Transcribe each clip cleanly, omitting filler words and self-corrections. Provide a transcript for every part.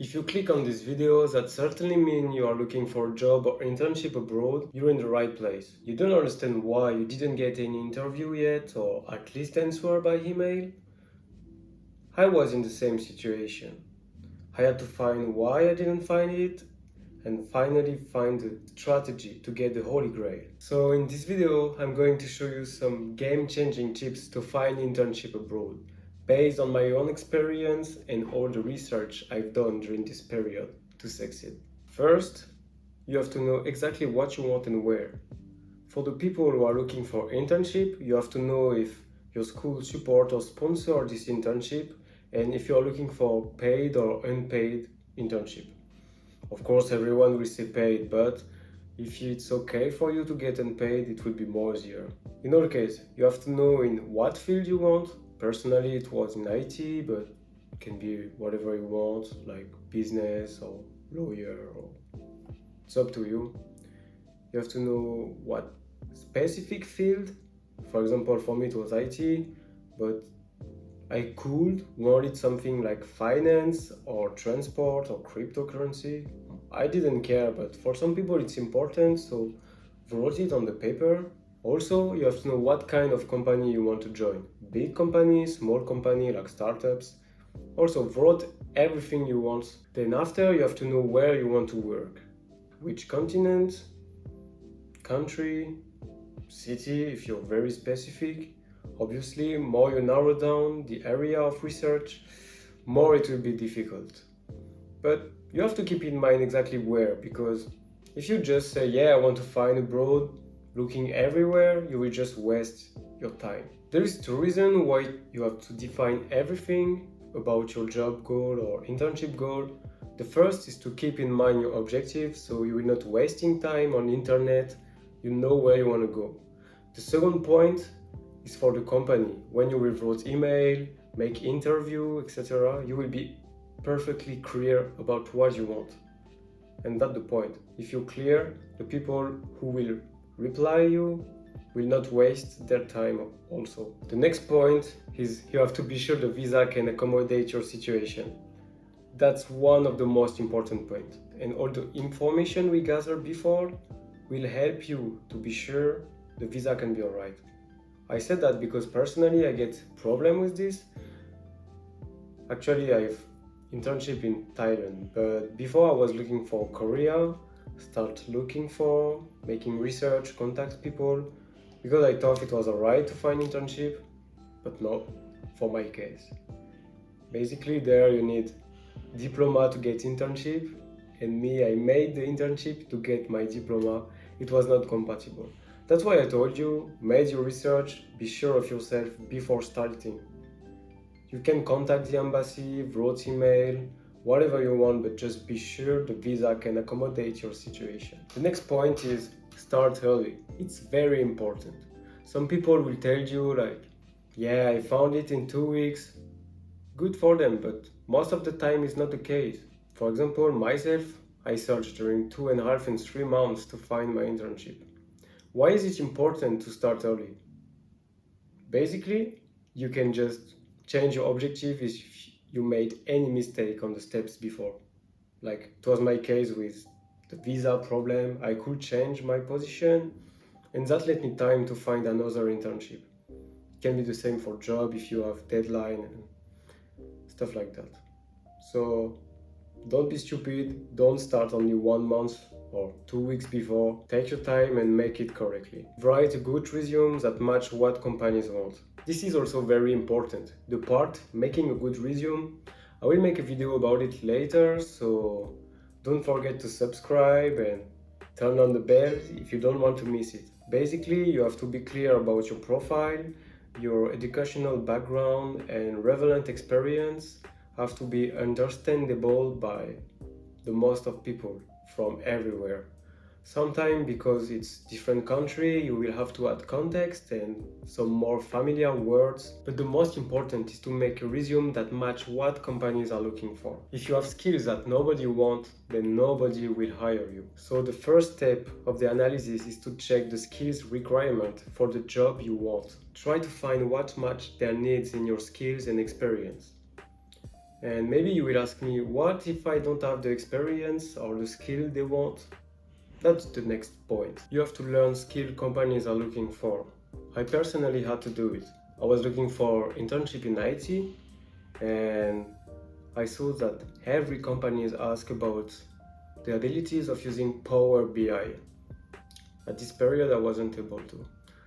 If you click on this video, that certainly means you are looking for a job or internship abroad. You're in the right place. You don't understand why you didn't get any interview yet, or at least answer by email? I was in the same situation. I had to find why I didn't find it, and finally find a strategy to get the Holy Grail. So in this video, I'm going to show you some game-changing tips to find internship abroad, based on my own experience and all the research I've done during this period to succeed. First, you have to know exactly what you want and where. For the people who are looking for internship, you have to know if your school support or sponsor this internship, and if you're looking for paid or unpaid internship. Of course, everyone will say paid, but if it's okay for you to get unpaid, it will be more easier. In our case, you have to know in what field you want. Personally, it was in IT, but it can be whatever you want, like business or lawyer, or it's up to you. You have to know what specific field. For example, for me it was IT, but I could wanted something like finance or transport or cryptocurrency. I didn't care, but for some people it's important, so wrote it on the paper. Also, you have to know what kind of company you want to join. Big company, small company, like startups. Also, wrote everything you want. Then after, you have to know where you want to work. Which continent, country, city, if you're very specific. Obviously, more you narrow down the area of research, more it will be difficult. But you have to keep in mind exactly where, because if you just say, yeah, I want to find abroad, looking everywhere, you will just waste your time. There is two reasons why you have to define everything about your job goal or internship goal. The first is to keep in mind your objective, so you will not wasting time on internet, you know where you want to go. The second point is for the company. When you will write email, make interview, etc., you will be perfectly clear about what you want. And that's the point. If you're clear, the people who will reply you will not waste their time also. The next point is you have to be sure the visa can accommodate your situation. That's one of the most important points. And all the information we gathered before will help you to be sure the visa can be alright. I said that because personally I get problem with this. Actually, I've internship in Thailand, but before I was looking for Korea, start looking for, making research, contact people, because I thought it was alright to find internship, but no, for my case. Basically there you need diploma to get internship, and me, I made the internship to get my diploma. It was not compatible. That's why I told you, make your research, be sure of yourself before starting. You can contact the embassy, write email, whatever you want, but just be sure the visa can accommodate your situation. The next point is start early. It's very important. Some people will tell you like, yeah, I found it in 2 weeks. Good for them, but most of the time it's not the case. For example, myself, I searched during 2.5 and 3 months to find my internship. Why is it important to start early? Basically, you can just change your objective if you made any mistake on the steps before. Like it was my case with the visa problem, I could change my position, and that let me time to find another internship. It can be the same for job if you have deadline and stuff like that. So don't be stupid, don't start only 1 month or 2 weeks before. Take your time and make it correctly. Write a good resume that match what companies want. This is also very important. The part making a good resume, I will make a video about it later, so don't forget to subscribe and turn on the bell if you don't want to miss it. Basically, you have to be clear about your profile, your educational background and relevant experience have to be understandable by the most of people from everywhere. Sometimes because it's different country, you will have to add context and some more familiar words. But the most important is to make a resume that match what companies are looking for. If you have skills that nobody wants, then nobody will hire you. So the first step of the analysis is to check the skills requirement for the job you want. Try to find what match their needs in your skills and experience. And maybe you will ask me, what if I don't have the experience or the skill they want? That's the next point. You have to learn skill companies are looking for. I personally had to do it. I was looking for internship in IT, and I saw that every company is asked about the abilities of using Power BI. At this period, I wasn't able to.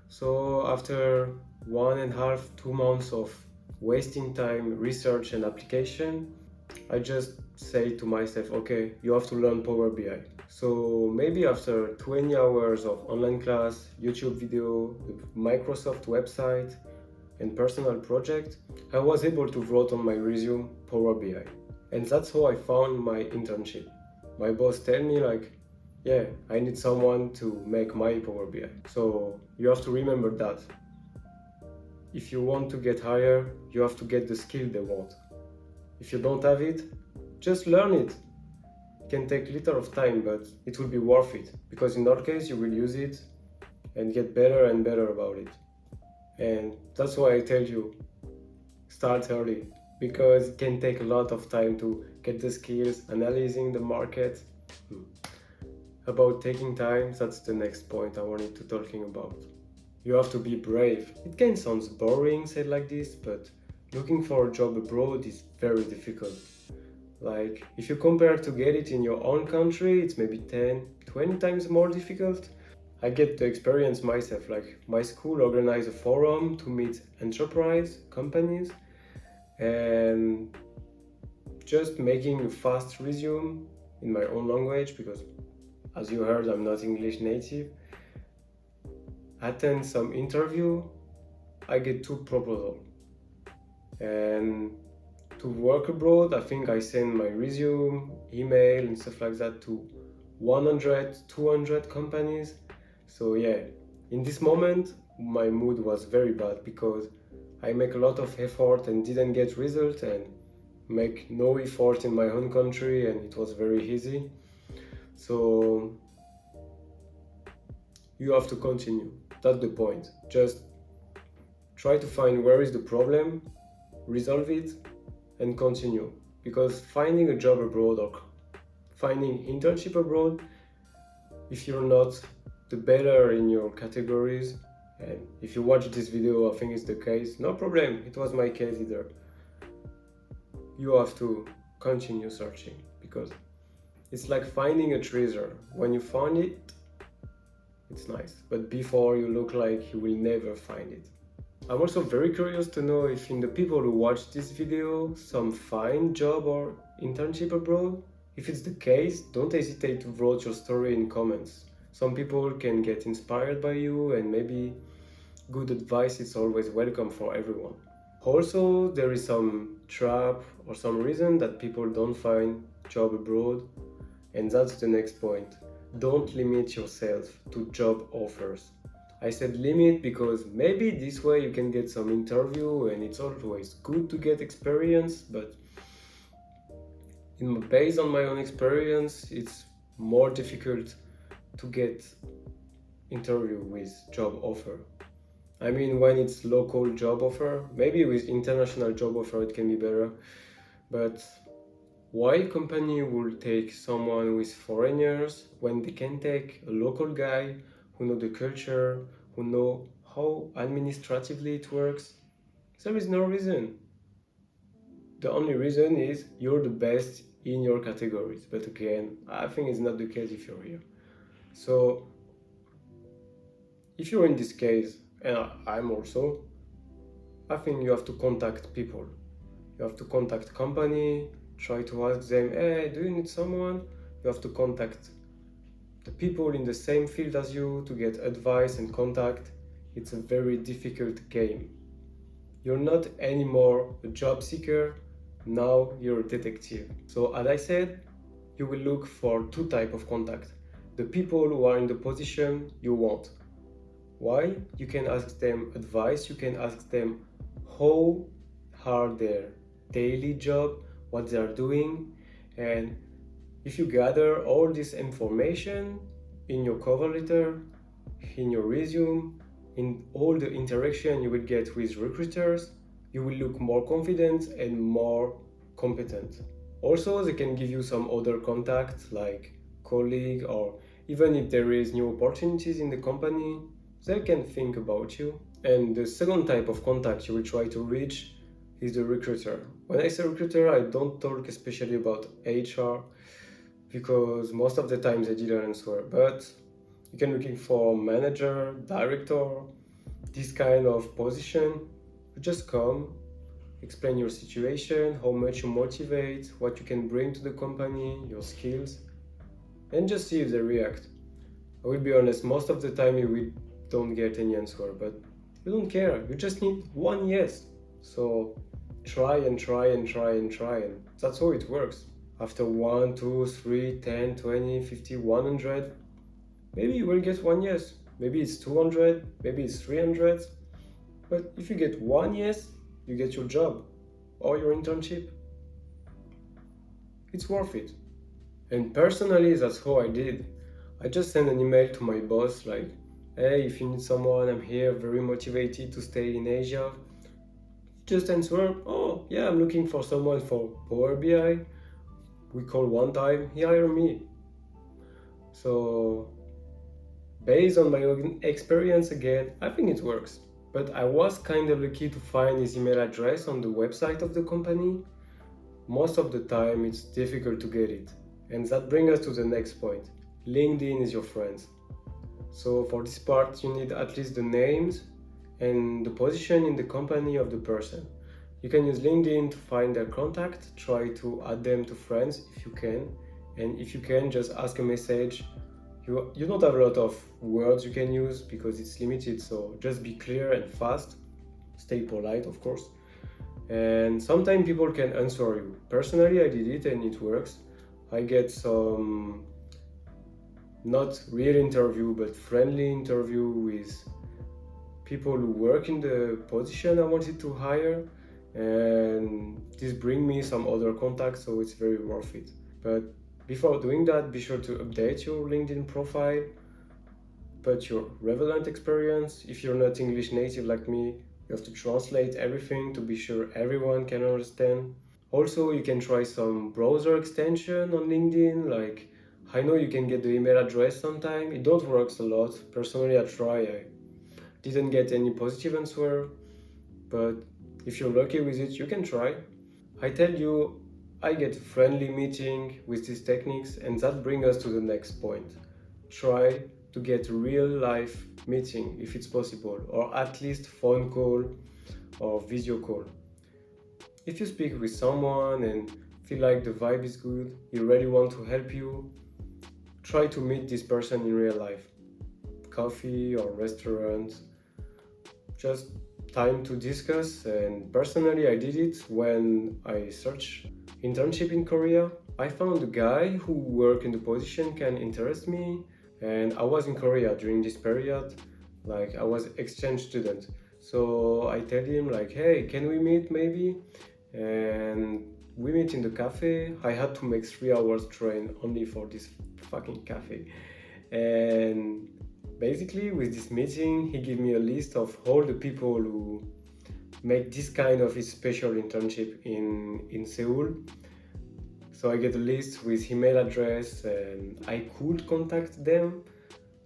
So after 1.5, 2 months of wasting time, research and application, I just say to myself, okay, you have to learn Power BI. So maybe after 20 hours of online class, YouTube video, the Microsoft website, and personal project, I was able to write on my resume Power BI. And that's how I found my internship. My boss tell me like, yeah, I need someone to make my Power BI. So you have to remember that. If you want to get higher, you have to get the skill they want. If you don't have it, just learn it. It can take little of time, but it will be worth it, because in our case you will use it and get better and better about it. And that's why I tell you, start early, because it can take a lot of time to get the skills, analyzing the market. About taking time, that's the next point I wanted to talking about. You have to be brave. It can sound boring said like this, but looking for a job abroad is very difficult. Like, if you compare to get it in your own country, it's maybe 10, 20 times more difficult. I get to experience myself, like my school organized a forum to meet enterprise companies, and just making a fast resume in my own language, because as you heard, I'm not English native. Attend some interview, I get 2 proposals. And to work abroad, I think I send my resume, email, and stuff like that to 100, 200 companies. So yeah, in this moment, my mood was very bad, because I make a lot of effort and didn't get result, and make no effort in my own country, and it was very easy. So you have to continue. That's the point. Just try to find where is the problem, resolve it, and continue. Because finding a job abroad or finding internship abroad, if you're not the better in your categories, and if you watch this video, I think it's the case, no problem, it was my case either. You have to continue searching, because it's like finding a treasure. When you find it, it's nice, but before you look like you will never find it. I'm also very curious to know if in the people who watch this video, some find job or internship abroad. If it's the case, don't hesitate to write your story in comments. Some people can get inspired by you, and maybe good advice is always welcome for everyone. Also, there is some trap or some reason that people don't find job abroad, and that's the next point. Don't limit yourself to job offers. I said limit because maybe this way you can get some interview, and it's always good to get experience, but based on my own experience, it's more difficult to get interview with job offer. I mean, when it's local job offer, maybe with international job offer it can be better, but why company will take someone with foreigners when they can take a local guy who know the culture, who know how administratively it works? There is no reason. The only reason is you're the best in your categories. But again, I think it's not the case if you're here. So if you're in this case, and I'm also, I think you have to contact people. You have to contact company, try to ask them, hey, do you need someone? You have to contact the people in the same field as you to get advice and contact. It's a very difficult game. You're not anymore a job seeker, now you're a detective. So as I said, you will look for 2 types of contact. The people who are in the position you want. Why? You can ask them advice, you can ask them how are their daily job, what they are doing, and if you gather all this information in your cover letter, in your resume, in all the interaction you will get with recruiters, you will look more confident and more competent. Also, they can give you some other contacts like colleague, or even if there is new opportunities in the company, they can think about you. And the second type of contact you will try to reach is the recruiter. When I say recruiter, I don't talk especially about HR because most of the time they didn't answer, but you can looking for manager, director, this kind of position. You just come, explain your situation, how much you motivate, what you can bring to the company, your skills, and just see if they react. I will be honest, most of the time you will don't get any answer, but you don't care. You just need one yes. So try and try and try and try, and that's how it works. After 1, 2, 3, 10, 20, 50, 100, maybe you will get one yes. Maybe it's 200, maybe it's 300. But if you get one yes, you get your job or your internship. It's worth it. And personally, that's how I did. I just sent an email to my boss like, hey, if you need someone, I'm here, very motivated to stay in Asia. Just answer, oh, yeah, I'm looking for someone for Power BI. We call one time, he hired me. So, based on my own experience again, I think it works. But I was kind of lucky to find his email address on the website of the company. Most of the time, it's difficult to get it. And that brings us to the next point. LinkedIn is your friend. So for this part, you need at least the names and the position in the company of the person. You can use LinkedIn to find their contact, try to add them to friends if you can. And if you can, just ask a message. You don't have a lot of words you can use because it's limited, so just be clear and fast. Stay polite, of course. And sometimes people can answer you. Personally, I did it and it works. I get some not real interview but friendly interview with people who work in the position I wanted to hire, and this bring me some other contacts, so it's very worth it. But before doing that, be sure to update your LinkedIn profile, put your relevant experience. If you're not English native like me, you have to translate everything to be sure everyone can understand. Also, you can try some browser extension on LinkedIn, like I know you can get the email address sometime. It don't works a lot. Personally, I try. I didn't get any positive answer, but if you're lucky with it, you can try. I tell you, I get friendly meeting with these techniques, and that brings us to the next point. Try to get real life meeting if it's possible, or at least phone call or video call. If you speak with someone and feel like the vibe is good, he really want to help you, try to meet this person in real life. Coffee or restaurant, just time to discuss. And personally, I did it when I searched internship in Korea. I found a guy who work in the position can interest me, and I was in Korea during this period, like I was exchange student. So I tell him like, hey, can we meet maybe? And we meet in the cafe. I had to make 3 hours train only for this fucking cafe. And basically with this meeting, he gave me a list of all the people who make this kind of a special internship in Seoul. So I get a list with email address and I could contact them.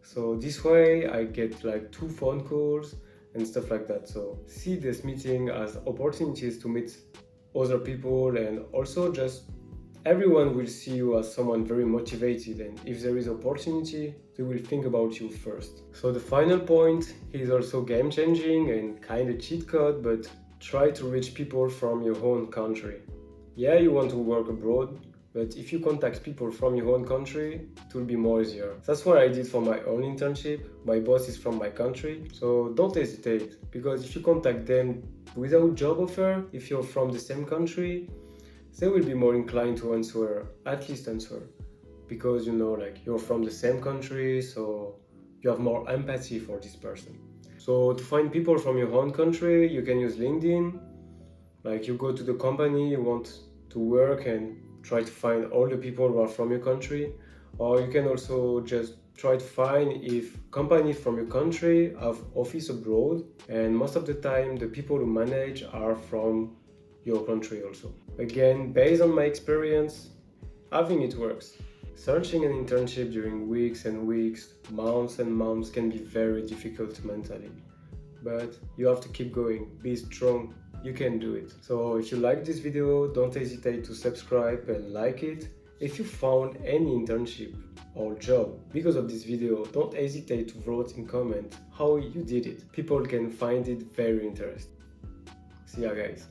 So this way I get like 2 phone calls and stuff like that. So see this meeting as opportunities to meet other people, and also just everyone will see you as someone very motivated, and if there is opportunity they will think about you first. So the final point is also game changing and kind of cheat code, but try to reach people from your own country. Yeah, you want to work abroad, but if you contact people from your own country, it will be more easier. That's what I did for my own internship. My boss is from my country, so don't hesitate, because if you contact them without job offer, if you're from the same country, they will be more inclined to answer, at least answer, because like you're from the same country, so you have more empathy for this person. So to find people from your own country, you can use LinkedIn. Like you go to the company you want to work and try to find all the people who are from your country, or you can also just try to find if companies from your country have office abroad, and most of the time the people who manage are from your country also. Again, based on my experience, I think it works. Searching an internship during weeks and weeks, months and months can be very difficult mentally. But you have to keep going, be strong, you can do it. So if you like this video, don't hesitate to subscribe and like it. If you found any internship or job because of this video, don't hesitate to write in comment how you did it. People can find it very interesting. See ya guys.